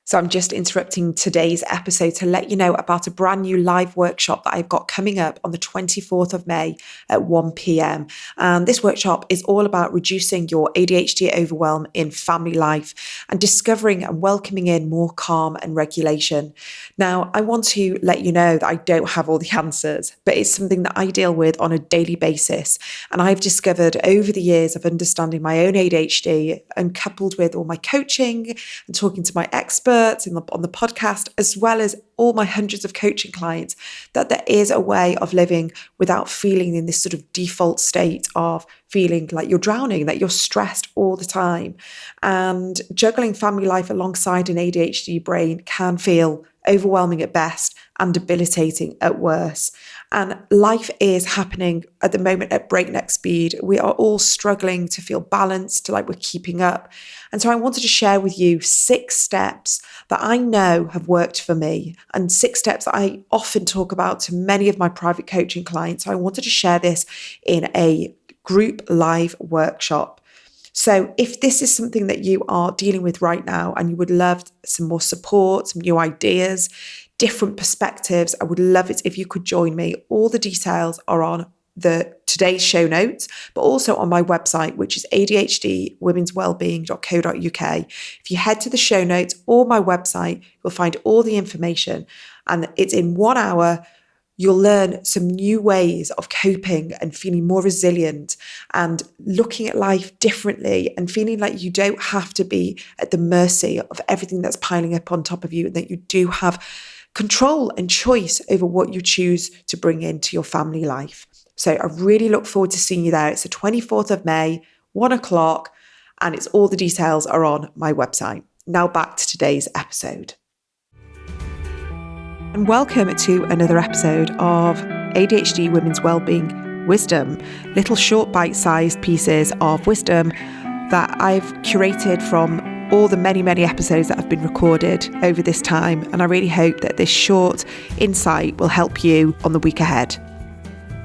So I'm just interrupting today's episode to let you know about a brand new live workshop that I've got coming up on the 24th of May at 1 p.m. And this workshop is all about reducing your ADHD overwhelm in family life and discovering and welcoming in more calm and regulation. Now, I want to let you know that I don't have all the answers, but it's something that I deal with on a daily basis. And I've discovered over the years of understanding my own ADHD and coupled with all my coaching and talking to my experts on the podcast, as well as all my hundreds of coaching clients, that there is a way of living without feeling in this sort of default state of feeling like you're drowning, that you're stressed all the time. And juggling family life alongside an ADHD brain can feel overwhelming at best and debilitating at worst. And life is happening at the moment at breakneck speed. We are all struggling to feel balanced, to like we're keeping up. And so I wanted to share with you 6 steps that I know have worked for me and 6 steps that I often talk about to many of my private coaching clients. So I wanted to share this in a group live workshop. So if this is something that you are dealing with right now and you would love some more support, some new ideas, different perspectives, I would love it if you could join me. All the details are on today's show notes, but also on my website, which is adhdwomenswellbeing.co.uk. If you head to the show notes or my website, you'll find all the information, and it's in 1 hour. You'll learn some new ways of coping and feeling more resilient and looking at life differently and feeling like you don't have to be at the mercy of everything that's piling up on top of you, and that you do have control and choice over what you choose to bring into your family life. So I really look forward to seeing you there. It's the 24th of May, 1 o'clock, and it's all the details are on my website. Now back to today's episode. And welcome to another episode of ADHD Women's Wellbeing Wisdom, little short bite-sized pieces of wisdom that I've curated from all the many, many episodes that have been recorded over this time. And I really hope that this short insight will help you on the week ahead.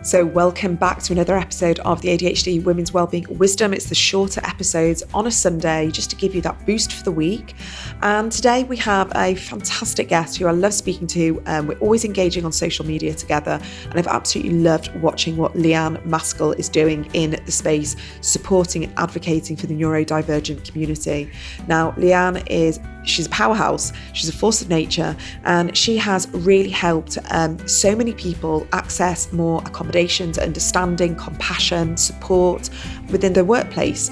So welcome back to another episode of the ADHD Women's Wellbeing Wisdom. It's the shorter episodes on a Sunday just to give you that boost for the week. And today we have a fantastic guest who I love speaking to. We're always engaging on social media together, and I've absolutely loved watching what Leanne Maskell is doing in the space, supporting and advocating for the neurodivergent community. Now, Leanne she's a powerhouse, she's a force of nature, and she has really helped so many people access more accommodations, understanding, compassion, support within their workplace.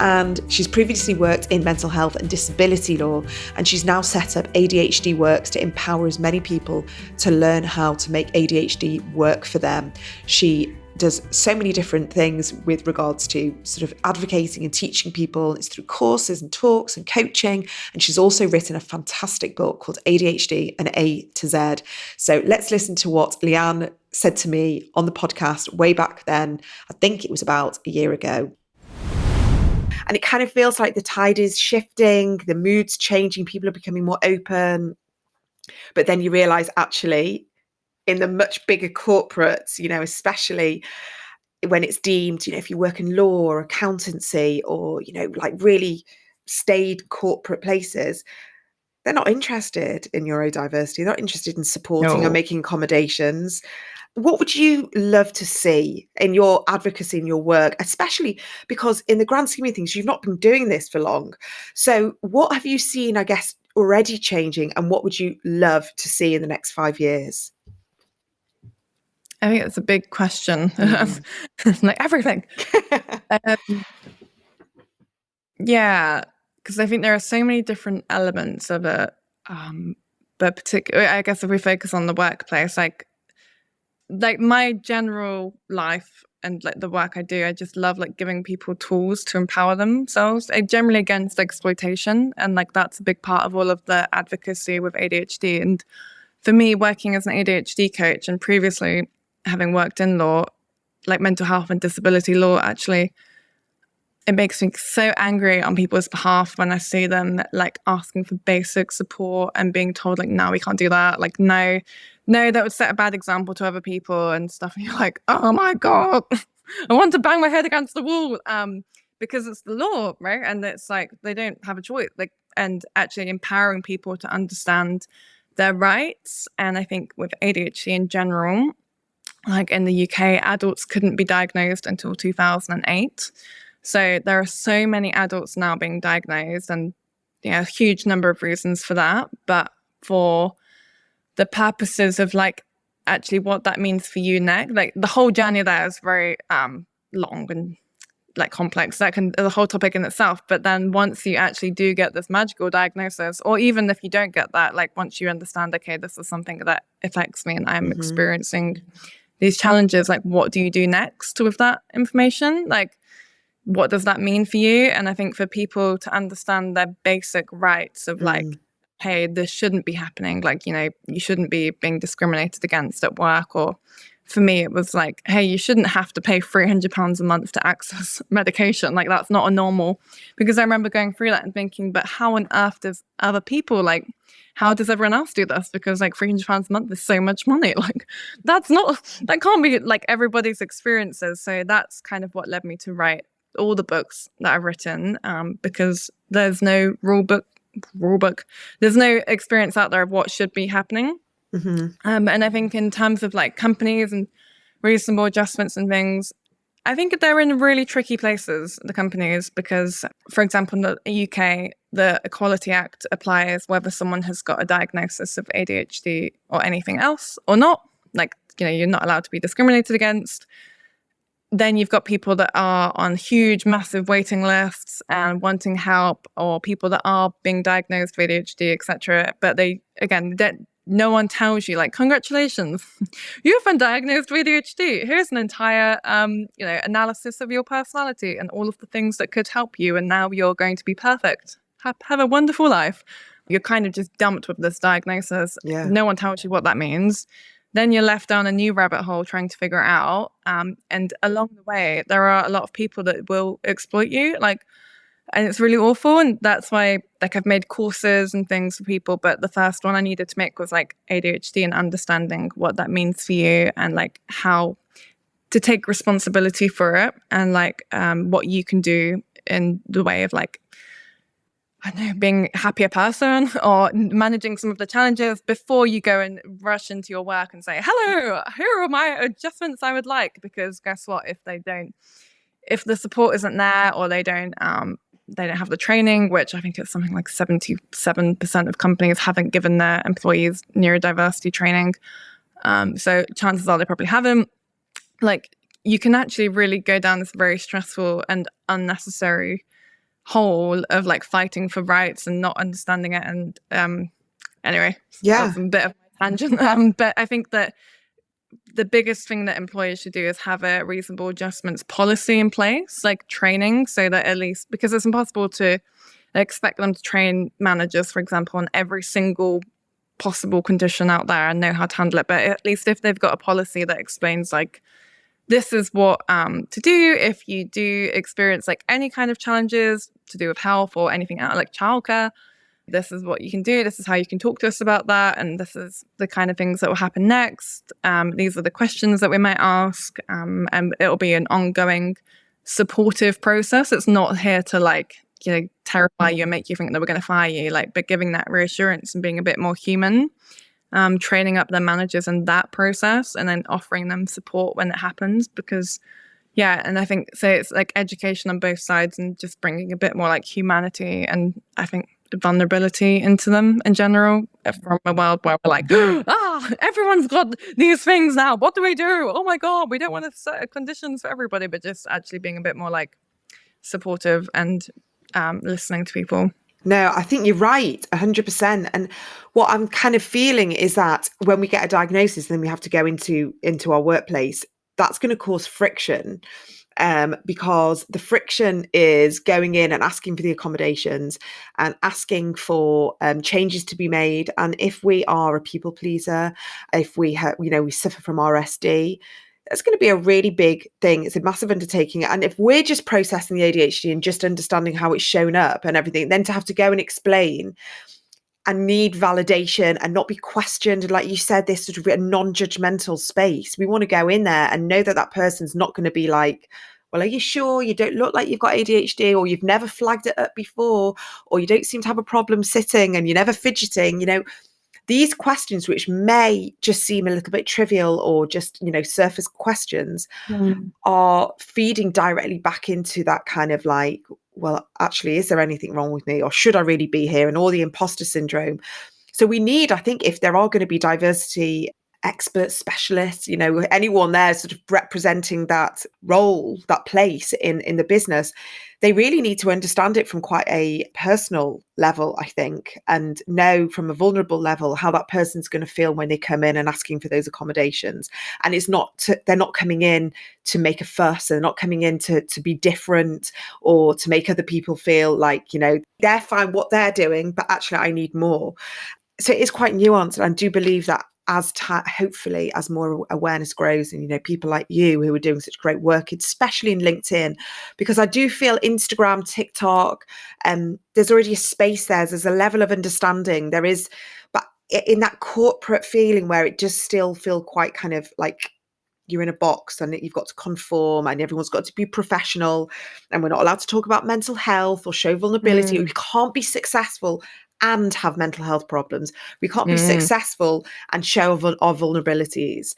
And she's previously worked in mental health and disability law, and she's now set up ADHD Works to empower as many people to learn how to make ADHD work for them. She does so many different things with regards to sort of advocating and teaching people. It's through courses and talks and coaching. And she's also written a fantastic book called ADHD and A to Z. So let's listen to what Leanne said to me on the podcast way back then. I think it was about a year ago. And it kind of feels like the tide is shifting, the mood's changing, people are becoming more open. But then you realize actually, in the much bigger corporates, especially when it's deemed, if you work in law or accountancy or, like really staid corporate places, they're not interested in neurodiversity. They're not interested in supporting or making accommodations. What would you love to see in your advocacy, in your work, especially because in the grand scheme of things, you've not been doing this for long. So what have you seen, I guess, already changing, and what would you love to see in the next 5 years? I think it's a big question. Like everything. Yeah, because I think there are so many different elements of it. But particularly, I guess if we focus on the workplace, like my general life and like the work I do, I just love like giving people tools to empower themselves. I'm generally against exploitation, and like that's a big part of all of the advocacy with ADHD. And for me, working as an ADHD coach and previously having worked in law, like mental health and disability law, actually, it makes me so angry on people's behalf when I see them like asking for basic support and being told like, no, we can't do that. Like, no, that would set a bad example to other people and stuff. And you're like, oh my God, I want to bang my head against the wall because it's the law, right? And it's like, they don't have a choice. Like and actually empowering people to understand their rights. And I think with ADHD in general, like in the UK, adults couldn't be diagnosed until 2008. So there are so many adults now being diagnosed, and a huge number of reasons for that. But for the purposes of like actually what that means for you next, like the whole journey there is very long and like complex. That can the whole topic in itself. But then once you actually do get this magical diagnosis, or even if you don't get that, like once you understand, okay, this is something that affects me and I'm experiencing these challenges, like what do you do next with that information? Like what does that mean for you? And I think for people to understand their basic rights of like, hey, this shouldn't be happening. Like, you shouldn't be being discriminated against at work. Or for me, it was like, hey, you shouldn't have to pay £300 a month to access medication. Like that's not a normal, because I remember going through that and thinking, but how on earth does other people, like, how does everyone else do this? Because like £300 a month is so much money. Like that can't be like everybody's experiences. So that's kind of what led me to write all the books that I've written, because there's no rule book. There's no experience out there of what should be happening. And I think in terms of like companies and reasonable adjustments and things, I think they're in really tricky places, the companies, because, for example, in the UK, the Equality Act applies whether someone has got a diagnosis of ADHD or anything else or not. Like, you're not allowed to be discriminated against. Then you've got people that are on huge, massive waiting lists and wanting help, or people that are being diagnosed with ADHD, etc. But no one tells you, like, congratulations, you've been diagnosed with ADHD. Here's an entire, analysis of your personality and all of the things that could help you. And now you're going to be perfect. Have a wonderful life. You're kind of just dumped with this diagnosis. Yeah. No one tells you what that means. Then you're left down a new rabbit hole trying to figure it out. And along the way, there are a lot of people that will exploit you, and it's really awful. And that's why, I've made courses and things for people. But the first one I needed to make was ADHD and understanding what that means for you, and how to take responsibility for it, and what you can do in the way of I don't know, being a happier person or managing some of the challenges before you go and rush into your work and say, hello, here are my adjustments I would like. Because guess what? If the support isn't there, or they don't have the training, which I think it's something like 77% of companies haven't given their employees neurodiversity training. So chances are they probably haven't. You can actually really go down this very stressful and unnecessary hole of fighting for rights and not understanding it. And anyway, that's a bit of a tangent. But I think that the biggest thing that employers should do is have a reasonable adjustments policy in place, training, so that at least, because it's impossible to expect them to train managers, for example, on every single possible condition out there and know how to handle it. But at least if they've got a policy that explains this is what to do if you do experience any kind of challenges to do with health or anything else, like childcare. This is what you can do. This is how you can talk to us about that. And this is the kind of things that will happen next. These are the questions that we might ask. And it'll be an ongoing supportive process. It's not here to terrify you and make you think that we're going to fire you, but giving that reassurance and being a bit more human. Training up their managers in that process, and then offering them support when it happens. Because and I think it's education on both sides, and just bringing a bit more humanity and I think vulnerability into them in general, from a world where we're everyone's got these things now, what do we do? Oh my god, we don't want to set conditions for everybody, but just actually being a bit more supportive and listening to people. No, I think you're right, 100%. And what I'm kind of feeling is that when we get a diagnosis, then we have to go into our workplace, that's going to cause friction, because the friction is going in and asking for the accommodations and asking for changes to be made. And if we are a people pleaser, if we we suffer from RSD, it's going to be a really big thing. It's a massive undertaking. And if we're just processing the ADHD and just understanding how it's shown up and everything, then to have to go and explain and need validation and not be questioned. And like you said, this sort of a non-judgmental space. We want to go in there and know that that person's not going to be well, are you sure you don't look like you've got ADHD, or you've never flagged it up before, or you don't seem to have a problem sitting and you're never fidgeting, these questions, which may just seem a little bit trivial or just, surface questions, are feeding directly back into that kind of like, well, actually, is there anything wrong with me, or should I really be here? And all the imposter syndrome. So we need, I think, if there are going to be diversity experts, specialists, anyone there sort of representing that role, that place in the business, they really need to understand it from quite a personal level, I think, and know from a vulnerable level how that person's going to feel when they come in and asking for those accommodations. And it's not, they're not coming in to make a fuss, they're not coming in to be different or to make other people feel like, they're fine what they're doing, but actually I need more. So it is quite nuanced. And I do believe that hopefully as more awareness grows, and people like you who are doing such great work, especially in LinkedIn, because I do feel Instagram, TikTok, there's already a space there's a level of understanding there is, but in that corporate feeling where it just still feel quite kind of like you're in a box and you've got to conform and everyone's got to be professional, and we're not allowed to talk about mental health or show vulnerability. We can't be successful and have mental health problems. We can't be successful and show our vulnerabilities.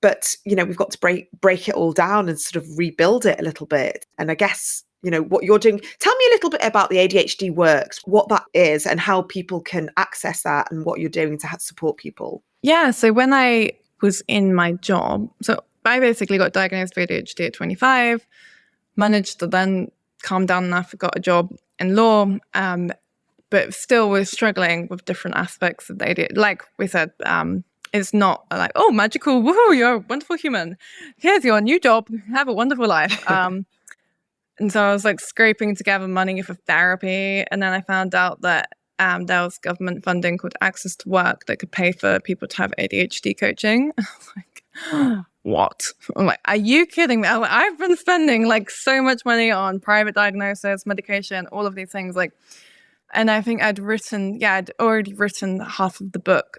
But, we've got to break it all down and sort of rebuild it a little bit. And I guess, what you're doing, tell me a little bit about the ADHD Works, what that is and how people can access that and what you're doing to support people. Yeah, so when I was in my job, so I basically got diagnosed with ADHD at 25, managed to then calm down enough, got a job in law, but still was struggling with different aspects of the ADHD. Like we said, it's not like, oh, magical, woohoo, you're a wonderful human. Here's your new job, have a wonderful life. And so I was like scraping together money for therapy. And then I found out that there was government funding called Access to Work that could pay for people to have ADHD coaching. I was like, what? I'm like, are you kidding me? I've been spending like so much money on private diagnosis, medication, all of these things. And I think I'd already written half of the book,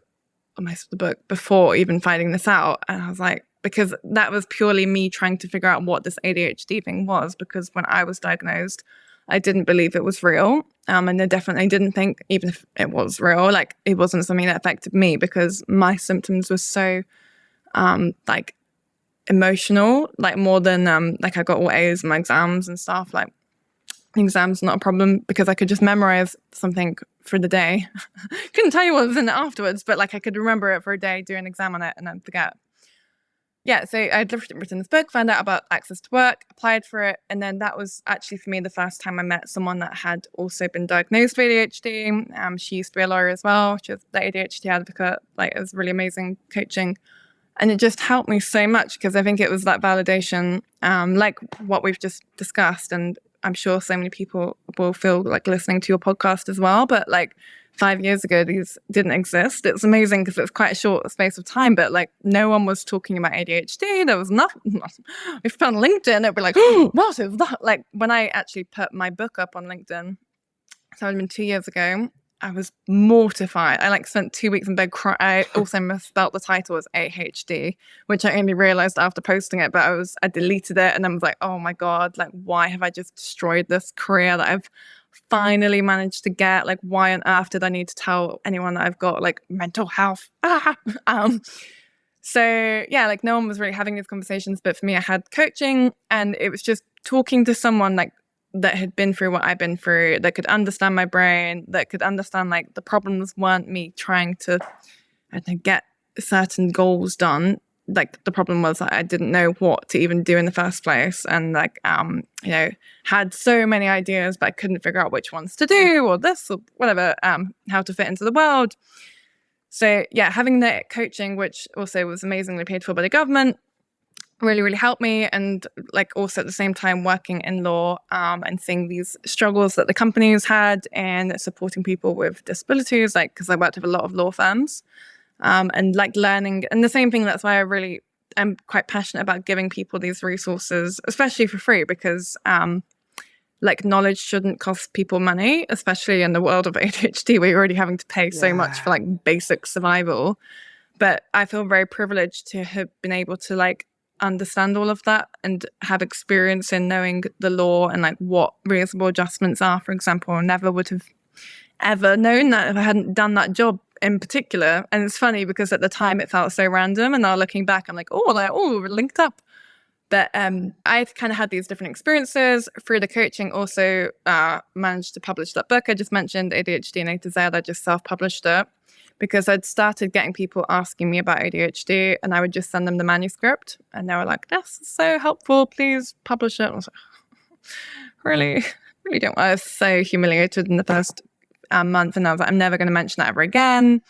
or most of the book, before even finding this out. And I was like, because that was purely me trying to figure out what this ADHD thing was, because when I was diagnosed, I didn't believe it was real. And I definitely didn't think, even if it was real, like it wasn't something that affected me, because my symptoms were so like emotional, like more than like I got all A's in my exams and stuff. Like exams not a problem because I could just memorize something for the day. Couldn't tell you what was in it afterwards, but like I could remember it for a day, do an exam on it, and then forget. Yeah, so I'd written this book, found out about Access to Work, applied for it, and then that was actually for me the first time I met someone that had also been diagnosed with ADHD. She used to be a lawyer as well. She was the ADHD advocate. Like, it was really amazing coaching. And it just helped me so much, because I think it was that validation, like what we've just discussed. And I'm sure so many people will feel like listening to your podcast as well. But like 5 years ago, these didn't exist. It's amazing because it's quite a short space of time, but like no one was talking about ADHD. There was nothing. If you found LinkedIn, it'd be like, oh, what is that? Like when I actually put my book up on LinkedIn, so it had been 2 years ago, I was mortified. I like spent 2 weeks in bed crying. I also misspelled the title as ADHD, which I only realized after posting it, but I deleted it and then was like, oh my God, like why have I just destroyed this career that I've finally managed to get? Like why on earth did I need to tell anyone that I've got like mental health? So yeah, like no one was really having these conversations, but for me, I had coaching, and it was just talking to someone like that had been through what I've been through, that could understand my brain, that could understand like the problems weren't me trying to get certain goals done. Like the problem was that I didn't know what to even do in the first place, and like had so many ideas, but I couldn't figure out which ones to do, or this or whatever, how to fit into the world. So yeah, having that coaching, which also was amazingly paid for by the government, really, really helped me. And like also at the same time working in law, and seeing these struggles that the companies had and supporting people with disabilities, like because I worked with a lot of law firms, and like learning. And the same thing, that's why I really am quite passionate about giving people these resources, especially for free, because like knowledge shouldn't cost people money, especially in the world of ADHD, where you're already having to pay so much for like basic survival. But I feel very privileged to have been able to like understand all of that and have experience in knowing the law and like what reasonable adjustments are, for example. I never would have ever known that if I hadn't done that job in particular. And it's funny because at the time it felt so random, and now looking back, I'm like, we're linked up. But I kind of had these different experiences through the coaching. Also managed to publish that book I just mentioned, ADHD and A to Z. I just self-published it because I'd started getting people asking me about ADHD, and I would just send them the manuscript, and they were like, "This is so helpful. Please publish it." And I was like, really don't. I was so humiliated in the first month, and I was like, I'm never going to mention that ever again.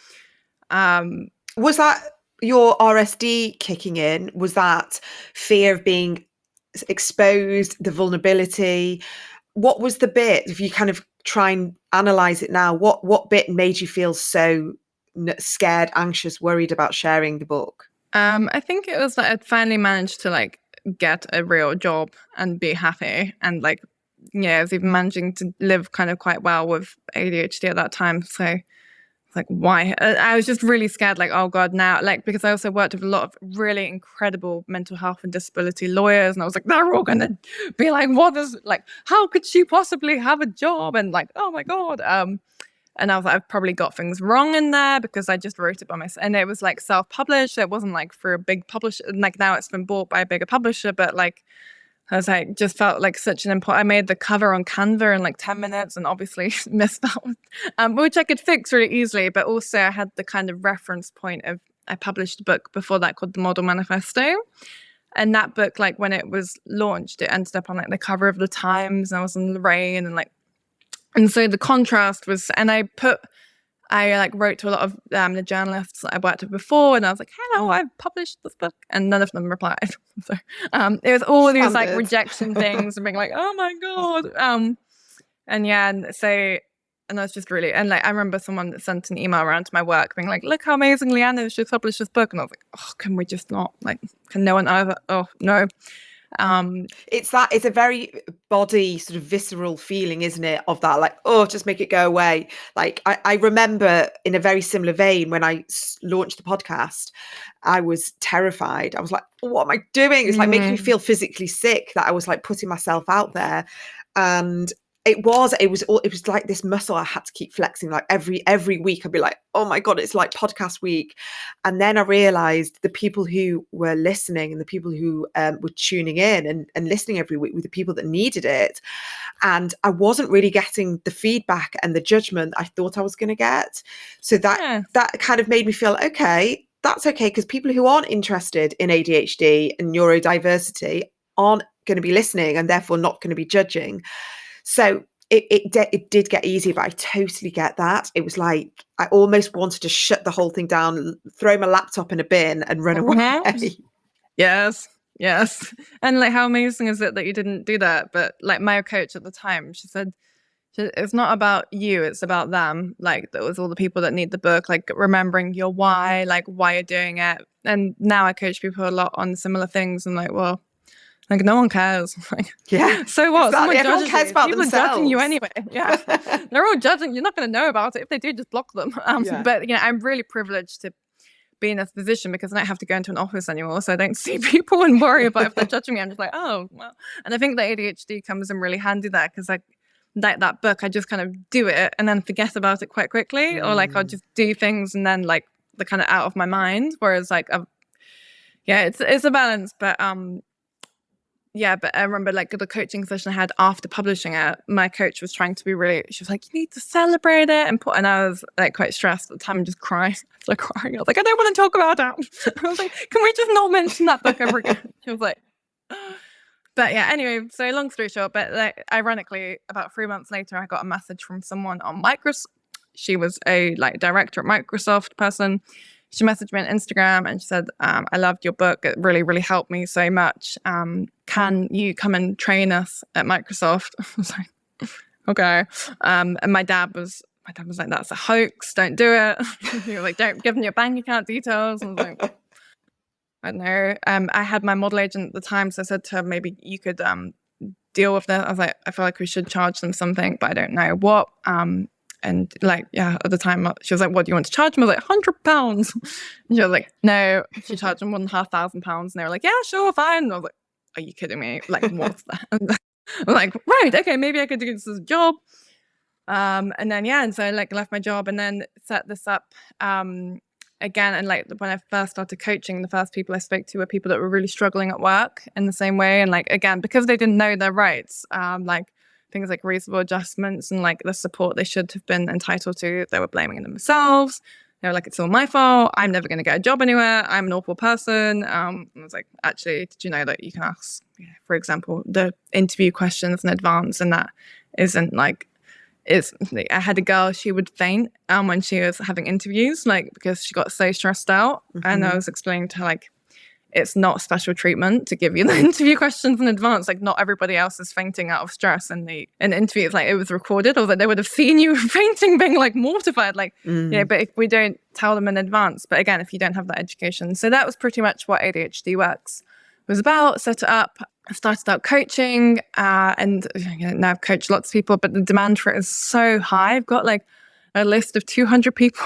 Was that your RSD kicking in? Was that fear of being exposed, the vulnerability? What was the bit, if you kind of try and analyze it now, what bit made you feel so scared, anxious, worried about sharing the book? I think it was that I'd finally managed to like get a real job and be happy, and like, I was even managing to live kind of quite well with ADHD at that time. So like, why? I was just really scared, like, oh God, now, like, because I also worked with a lot of really incredible mental health and disability lawyers, and I was like, they're all gonna be like, how could she possibly have a job? And like, oh my God. And I was like, I've probably got things wrong in there because I just wrote it by myself, and it was like self-published. It wasn't like for a big publisher. Like now it's been bought by a bigger publisher, but like, I was like, just felt like such an important. I made the cover on Canva in like 10 minutes and obviously missed that, which I could fix really easily. But also I had the kind of reference point of, I published a book before that called The Model Manifesto. And that book, like when it was launched, it ended up on like the cover of the Times, and I was in Lorraine, and so the contrast was, and I like wrote to a lot of the journalists that I worked with before, and I was like, hello, I've published this book, and none of them replied. So it was all these like rejection things and being like, oh my God. And I was just really, and like, I remember someone that sent an email around to my work being like, look how amazing Leanne is, she's published this book. And I was like, oh, can we just not, like, can no one either? Oh, no. It's a very body sort of visceral feeling, isn't it, of that, like, oh, just make it go away. Like I remember in a very similar vein, when I launched the podcast, I was terrified. I was like, what am I doing? It's like making me feel physically sick that I was like putting myself out there. And it was like this muscle I had to keep flexing. Like every week I'd be like, oh my God, it's like podcast week. And then I realized the people who were listening and the people who were tuning in and listening every week were the people that needed it. And I wasn't really getting the feedback and the judgment I thought I was going to get. So that kind of made me feel, okay, that's okay, because people who aren't interested in ADHD and neurodiversity aren't going to be listening and therefore not going to be judging. So it did get easier, but I totally get that. It was like I almost wanted to shut the whole thing down, throw my laptop in a bin and run away. Yes. And like, how amazing is it that you didn't do that? But like my coach at the time, she said, it's not about you, it's about them. Like, that was all the people that need the book, like remembering your why, like why you're doing it. And now I coach people a lot on similar things, and like, well, like, no one cares. Like, yeah. So what? Everyone cares about people themselves. Are judging you anyway. Yeah. They're all judging. You're not going to know about it. If they do, just block them. But I'm really privileged to be in this position because I don't have to go into an office anymore. So I don't see people and worry about if they're judging me. I'm just like, oh, well. And I think the ADHD comes in really handy there, because like that book, I just kind of do it and then forget about it quite quickly. Or like I'll just do things and then like they're kind of out of my mind. Whereas like, it's a balance. But but I remember like the coaching session I had after publishing it, my coach was trying to be really, she was like, you need to celebrate it, and I was like quite stressed at the time and just crying. I was like crying. I was like, I don't want to talk about it. I was like, can we just not mention that book ever again? She was like, but yeah, anyway, so long story short, but like ironically, about 3 months later, I got a message from someone on Microsoft. She was a like director at Microsoft person. She messaged me on Instagram and she said, I loved your book. It really, really helped me so much. Can you come and train us at Microsoft? I was like, okay. And my dad was like, that's a hoax. Don't do it. He was like, don't give them your bank account details. I was like, I don't know. I had my model agent at the time, so I said to her, maybe you could deal with that. I was like, I feel like we should charge them something, but I don't know what. And like, yeah, at the time she was like, what do you want to charge me? I was like, £100. And she was like, no, she charged them £1,500. And they were like, yeah, sure, fine. And I was like, are you kidding me? Like, what's that? I'm like, right, okay, maybe I could do this as a job. And then, yeah, and so I like left my job and then set this up again. And like when I first started coaching, the first people I spoke to were people that were really struggling at work in the same way. And like, again, because they didn't know their rights, like things like reasonable adjustments and like the support they should have been entitled to, they were blaming themselves. They were like, it's all my fault. I'm never going to get a job anywhere. I'm an awful person. I was like, actually, did you know that you can ask, for example, the interview questions in advance, and that isn't like, I had a girl, she would faint when she was having interviews, like because she got so stressed out. And I was explaining to her, like, it's not special treatment to give you the interview questions in advance. Like, not everybody else is fainting out of stress in the interview. It's like, it was recorded, or that they would have seen you fainting, being like mortified, like, but if we don't tell them in advance, but again, if you don't have that education. So that was pretty much what ADHD Works was about. Set it up. I started out coaching, and now I've coached lots of people, but the demand for it is so high. I've got like a list of 200 people.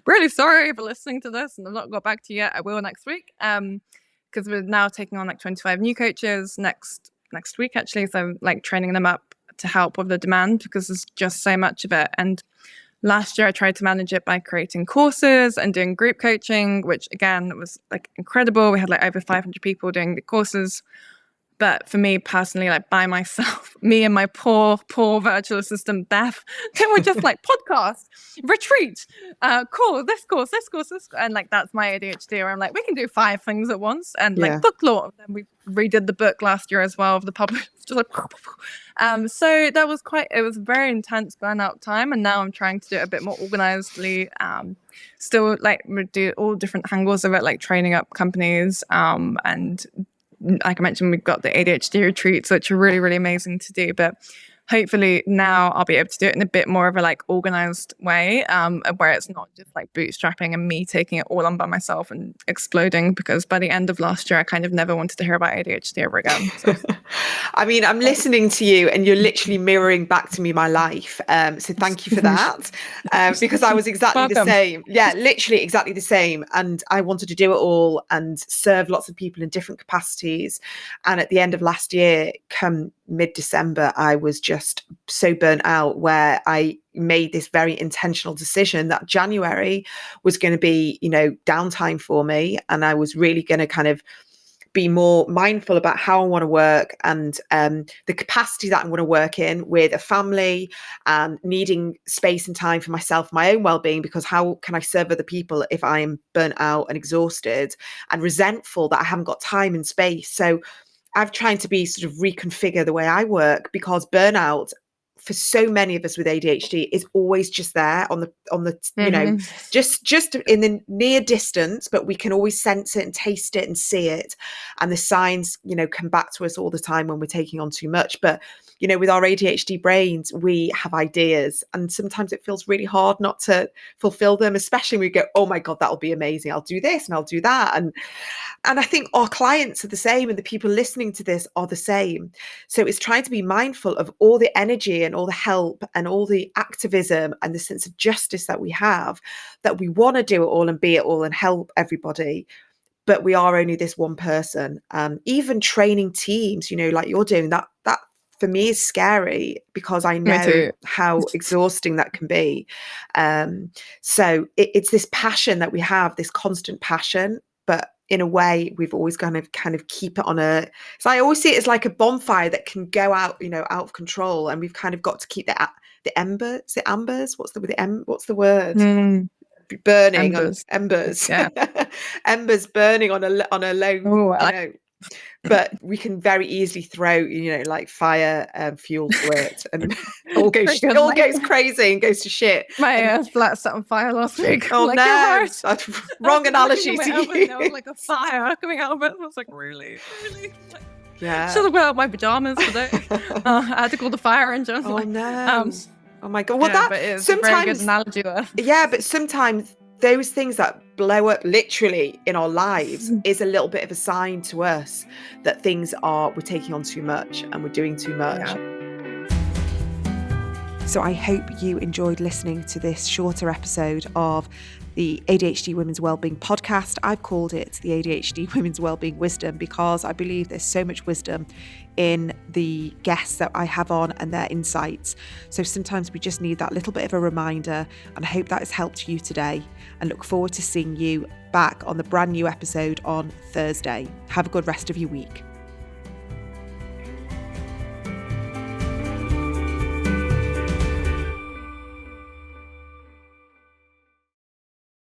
Really sorry for listening to this, and I've not got back to you yet. I will next week, because we're now taking on like 25 new coaches next week, actually. So I'm like training them up to help with the demand, because there's just so much of it. And last year I tried to manage it by creating courses and doing group coaching, which again was like incredible. We had like over 500 people doing the courses. But for me personally, like by myself, me and my poor virtual assistant, Beth, they were just like podcast, retreat, course. And like, that's my ADHD, where I'm like, we can do 5 things at once. And like book law. And we redid the book last year as well of the published. Just like, so that was it was very intense burnout time. And now I'm trying to do it a bit more organizedly. Still like we do all different angles of it, like training up companies, and like I mentioned, we've got the ADHD retreats, which are really, really amazing to do. But hopefully now I'll be able to do it in a bit more of a like organized way, where it's not just like bootstrapping and me taking it all on by myself and exploding, because by the end of last year, I kind of never wanted to hear about ADHD ever again. So. I mean, I'm listening to you and you're literally mirroring back to me my life. So thank you for that, because I was exactly the same. Yeah, literally exactly the same. And I wanted to do it all and serve lots of people in different capacities. And at the end of last year, come mid-December, I was just so burnt out, where I made this very intentional decision that January was going to be, downtime for me. And I was really going to kind of be more mindful about how I want to work, and the capacity that I want to work in, with a family, and needing space and time for myself, my own well-being, because how can I serve other people if I am burnt out and exhausted and resentful that I haven't got time and space? So I've tried to be sort of reconfigure the way I work, because burnout for so many of us with ADHD is always just there on the just in the near distance, but we can always sense it and taste it and see it. And the signs, come back to us all the time when we're taking on too much. But with our ADHD brains, we have ideas, and sometimes it feels really hard not to fulfill them, especially when we go, oh my God, that'll be amazing. I'll do this and I'll do that. And I think our clients are the same, and the people listening to this are the same. So it's trying to be mindful of all the energy and all the help and all the activism and the sense of justice that we have, that we want to do it all and be it all and help everybody. But we are only this one person. Even training teams, like you're doing, that for me is scary, because I know how exhausting that can be. So it's this passion that we have, this constant passion, but in a way we've always kind of keep it on so I always see it as like a bonfire that can go out, out of control, and we've kind of got to keep the embers. Is it ambers? What's the word? Burning embers. Yeah. Embers burning on a low. But we can very easily throw, like fire fuel to it, and all goes crazy and goes to shit. My flat set on fire last week. Oh like, no, wrong analogy to you. There was like a fire coming out of it. I was like, really? Like, yeah. Should have got out my pajamas today. I had to call the fire engine. Oh no. Oh my God. Well, that is sometimes a very good analogy there. Yeah, but sometimes those things that blow up literally in our lives is a little bit of a sign to us that we're taking on too much and we're doing too much. Yeah. So I hope you enjoyed listening to this shorter episode of the ADHD Women's Wellbeing podcast. I've called it the ADHD Women's Wellbeing Wisdom because I believe there's so much wisdom in the guests that I have on and their insights. So sometimes we just need that little bit of a reminder, and I hope that has helped you today, and look forward to seeing you back on the brand new episode on Thursday. Have a good rest of your week.